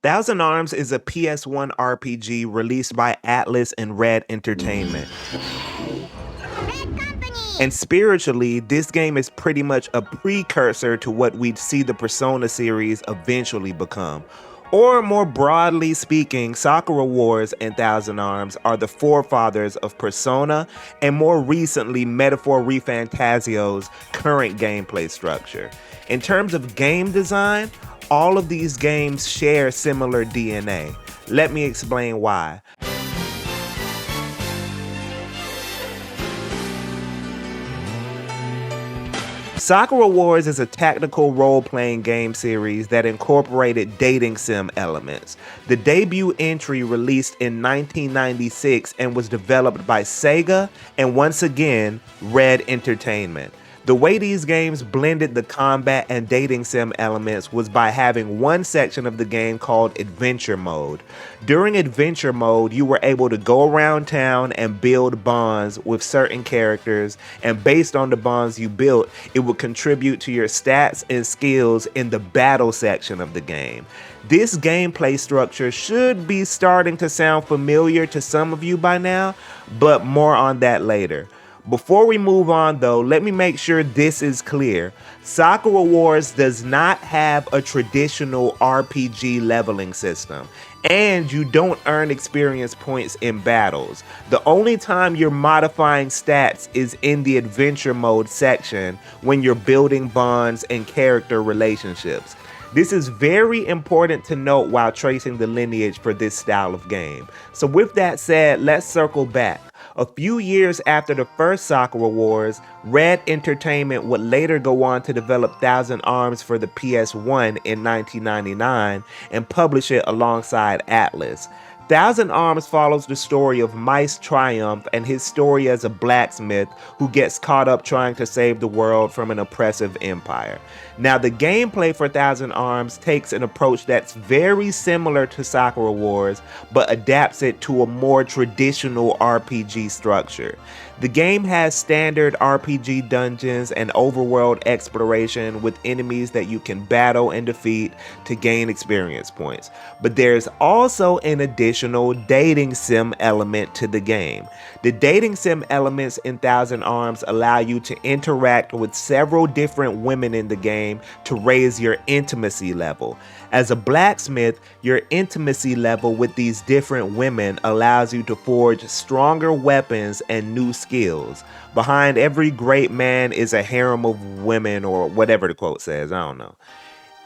Thousand Arms is a PS1 RPG released by Atlas and Red Entertainment. And spiritually, this game is pretty much a precursor to what we'd see the Persona series eventually become. Or more broadly speaking, Sakura Wars and Thousand Arms are the forefathers of Persona and more recently Metaphor ReFantazio's current gameplay structure. In terms of game design, all of these games share similar DNA. Let me explain why. Sakura Wars is a tactical role-playing game series that incorporated dating sim elements. The debut entry released in 1996 and was developed by Sega and once again, Red Entertainment. The way these games blended the combat and dating sim elements was by having one section of the game called Adventure Mode. During Adventure Mode, you were able to go around town and build bonds with certain characters, and based on the bonds you built, it would contribute to your stats and skills in the battle section of the game. This gameplay structure should be starting to sound familiar to some of you by now, but more on that later. Before we move on though, let me make sure this is clear. Sakura Wars does not have a traditional RPG leveling system, and you don't earn experience points in battles. The only time you're modifying stats is in the adventure mode section when you're building bonds and character relationships. This is very important to note while tracing the lineage for this style of game. So with that said, let's circle back. A few years after the first Sakura Wars, Red Entertainment would later go on to develop Thousand Arms for the PS1 in 1999 and publish it alongside Atlas. Thousand Arms follows the story of Mice Triumph and his story as a blacksmith who gets caught up trying to save the world from an oppressive empire. Now, the gameplay for Thousand Arms takes an approach that's very similar to Sakura Wars, but adapts it to a more traditional RPG structure. The game has standard RPG dungeons and overworld exploration with enemies that you can battle and defeat to gain experience points. But there's also an additional dating sim element to the game. The dating sim elements in Thousand Arms allow you to interact with several different women in the game to raise your intimacy level. As a blacksmith, your intimacy level with these different women allows you to forge stronger weapons and new skills. Behind every great man is a harem of women, or whatever the quote says, I don't know.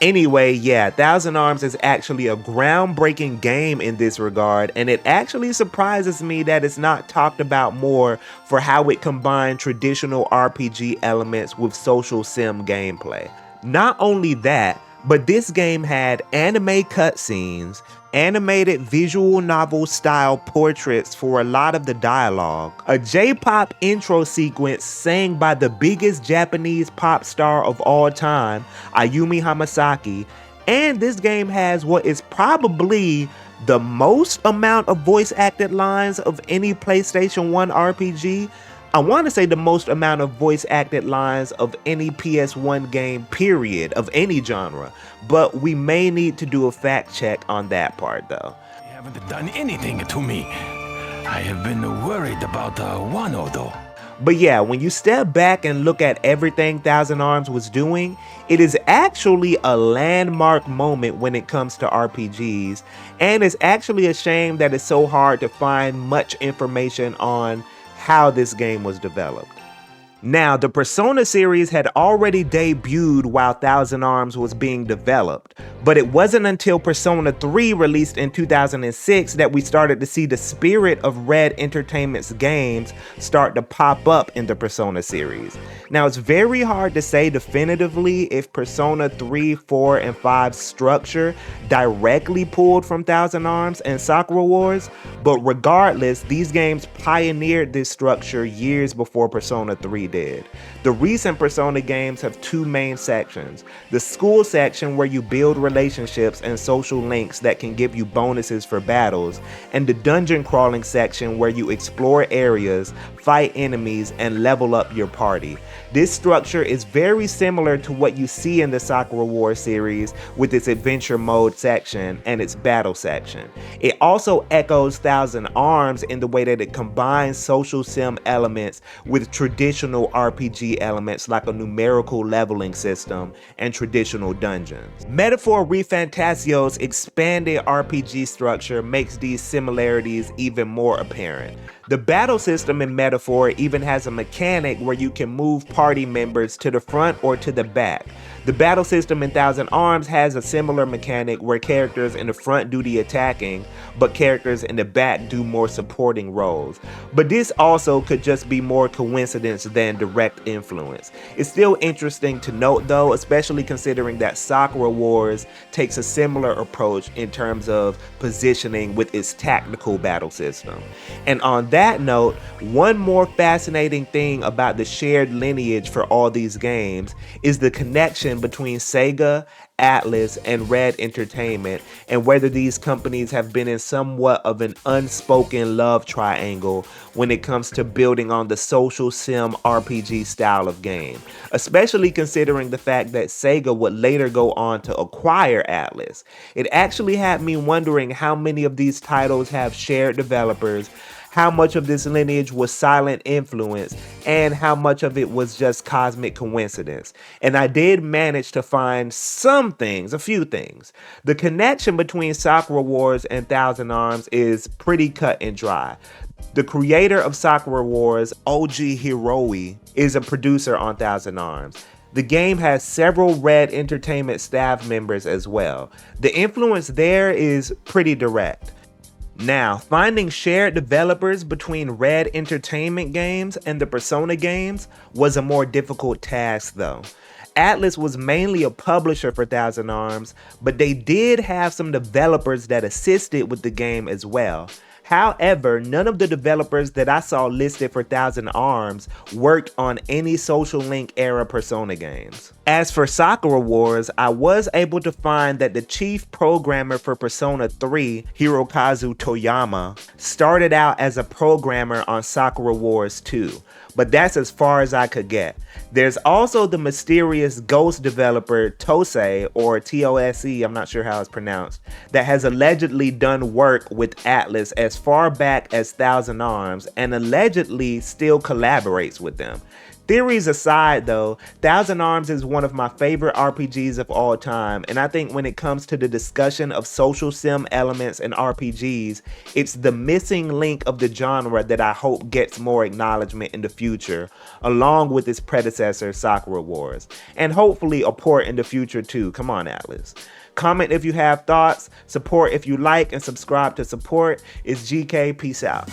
Anyway, yeah, Thousand Arms is actually a groundbreaking game in this regard, and it actually surprises me that it's not talked about more for how it combined traditional RPG elements with social sim gameplay. Not only that, but this game had anime cutscenes, animated visual novel style portraits for a lot of the dialogue, a J-pop intro sequence sang by the biggest Japanese pop star of all time, Ayumi Hamasaki, and this game has what is probably the most amount of voice acted lines of any PlayStation 1 RPG. I want to say the most amount of voice acted lines of any PS1 game, period, of any genre, but we may need to do a fact check on that part though. You haven't done anything to me. I have been worried about Wano though. But yeah, when you step back and look at everything Thousand Arms was doing, it is actually a landmark moment when it comes to RPGs, and it's actually a shame that it's so hard to find much information on how this game was developed. Now, the Persona series had already debuted while Thousand Arms was being developed, but it wasn't until Persona 3 released in 2006 that we started to see the spirit of Red Entertainment's games start to pop up in the Persona series. Now, it's very hard to say definitively if Persona 3, 4, and 5's structure directly pulled from Thousand Arms and Sakura Wars, but regardless, these games pioneered this structure years before Persona 3 did. The recent Persona games have two main sections. The school section where you build relationships relationships and social links that can give you bonuses for battles, and the dungeon crawling section where you explore areas, fight enemies, and level up your party. This structure is very similar to what you see in the Sakura Wars series with its adventure mode section and its battle section. It also echoes Thousand Arms in the way that it combines social sim elements with traditional RPG elements like a numerical leveling system and traditional dungeons. Metaphor ReFantazio's expanded RPG structure makes these similarities even more apparent. The battle system in Metaphor even has a mechanic where you can move party members to the front or to the back. The battle system in Thousand Arms has a similar mechanic where characters in the front do the attacking, but characters in the back do more supporting roles. But this also could just be more coincidence than direct influence. It's still interesting to note though, especially considering that Sakura Wars takes a similar approach in terms of positioning with its tactical battle system. And on that note, one more fascinating thing about the shared lineage for all these games is the connection between Sega, Atlas, and Red Entertainment, and whether these companies have been in somewhat of an unspoken love triangle when it comes to building on the social sim RPG style of game, especially considering the fact that Sega would later go on to acquire Atlas. It actually had me wondering how many of these titles have shared developers, how much of this lineage was silent influence, and how much of it was just cosmic coincidence. And I did manage to find some things, a few things. The connection between Sakura Wars and Thousand Arms is pretty cut and dry. The creator of Sakura Wars, OG Hiroi, is a producer on Thousand Arms. The game has several Red Entertainment staff members as well. The influence there is pretty direct. Now, finding shared developers between Red Entertainment games and the Persona games was a more difficult task though. Atlas was mainly a publisher for Thousand Arms, but they did have some developers that assisted with the game as well. However, none of the developers that I saw listed for Thousand Arms worked on any Social Link era Persona games. As for Sakura Wars, I was able to find that the chief programmer for Persona 3, Hirokazu Toyama, started out as a programmer on Sakura Wars 2, but that's as far as I could get. There's also the mysterious ghost developer Tose, or Tose, I'm not sure how it's pronounced, that has allegedly done work with Atlas as far back as Thousand Arms and allegedly still collaborates with them. Theories aside though, Thousand Arms is one of my favorite RPGs of all time, and I think when it comes to the discussion of social sim elements in RPGs, it's the missing link of the genre that I hope gets more acknowledgement in the future, along with its predecessor Sakura Wars, and hopefully a port in the future too. Come on, Atlas. Comment if you have thoughts, support if you like, and subscribe to support. It's GK, peace out.